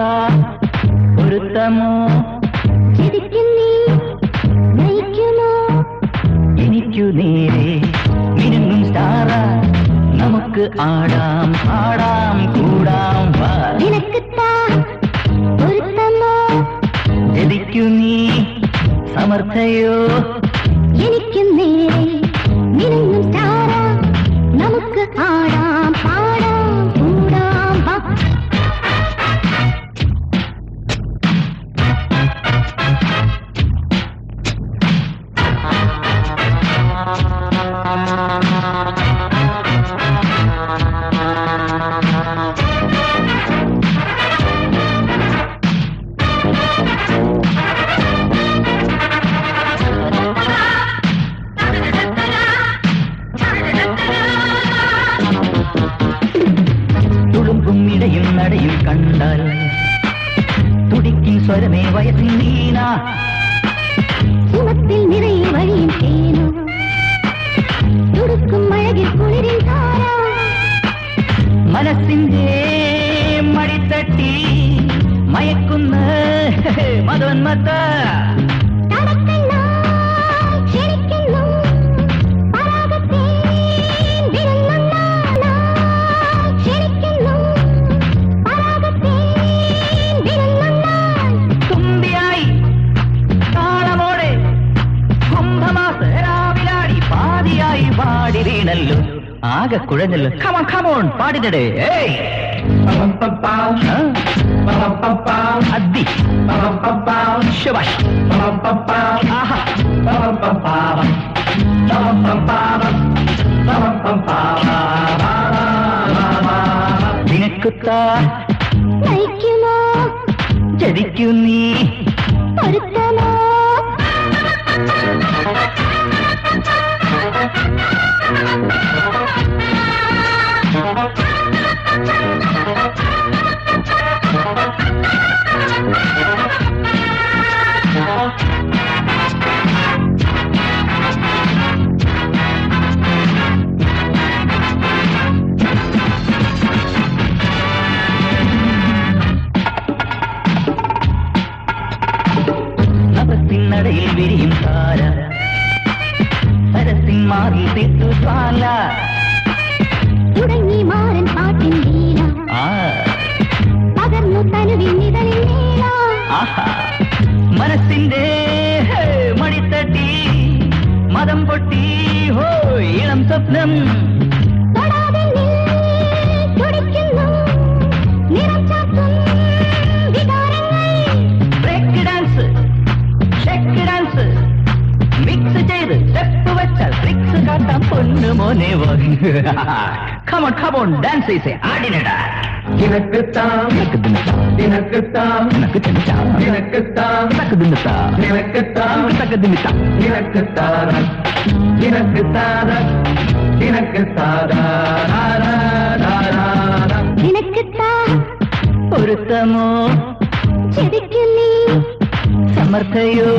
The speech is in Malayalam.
നിനക്കുത്താ ഒരുത്തമോ എനിക്കു നേരെ മിനുങ്ങും സ്റ്റാറ നമുക്ക് ആടാം ആടാം കൂടാം ജനിക്കു നീ സമർത്ഥയോ എനിക്ക് നേരെ മിനുങ്ങും സ്റ്റാറ നമുക്ക് ആടാം പാടാം കൂടാം വാ. തുളുമ്പും നടയും കണ്ടാൽ തുടിക്കും സ്വരമേ വയസ്സിൻ നീന സുമത്തിൽ നിറയെ വഴിയും തേനു തുടുക്കും അഴകിൽ കുളിരിൽ താര മനസ്സിന്റെ മടിത്തട്ടി മയക്കുന്ന മതോന്മത്ത പാടി വീണല്ലോ ആകെ കുഴഞ്ഞല്ലോ കമോൺ കമോൺ പാടിനടേ അദ്ദി ശബാഷ് ആഹാ നിനക്കുത്താ നയിക്കുമോ ജനിക്കു നീ ഒരുത്തമോ നടയിൽ വിരിയും താര സരസിൻ മാറിൽ തീർത്തു ജ്വാല തുടങ്ങി മാറൻ പാട്ടിൻ ലീല പകർന്നു തനുവിൽ നിഴലിൽ നീല മനസ്സിന്റെ മടിത്തട്ടി മതം പൊട്ടി ഹോ ഇളം സ്വപ്നം തുടിക്കുന്നു നിറം ചാർത്തും വികാരങ്ങൾ break dance shake dance mix ചെയ്ത് സ്റ്റെപ്പ് വെച്ചാൽ ട്രിക്സ് കാട്ടാം പൊന്നു മോനെ കമോൺ കമോൺ ഡാൻസ് ചെയ്സേ ആടിനടാ നിനക്കുത്താം നിനക്ക് ദിനത്താ നിനക്കുത്താം നിനക്ക് ചെന്നിട്ടാ നിനക്കുത്താം നിനക്ക് ദിനത്താ നിനക്കുത്താം നിനക്ക് ദിനത്താ നിനക്കുത്താറ നിനക്കുത്താറ നിനക്കുത്താറ നിനക്കുത്താ ഒരുത്തമോ ചെടിക്കുന്നീ സമർത്ഥയോ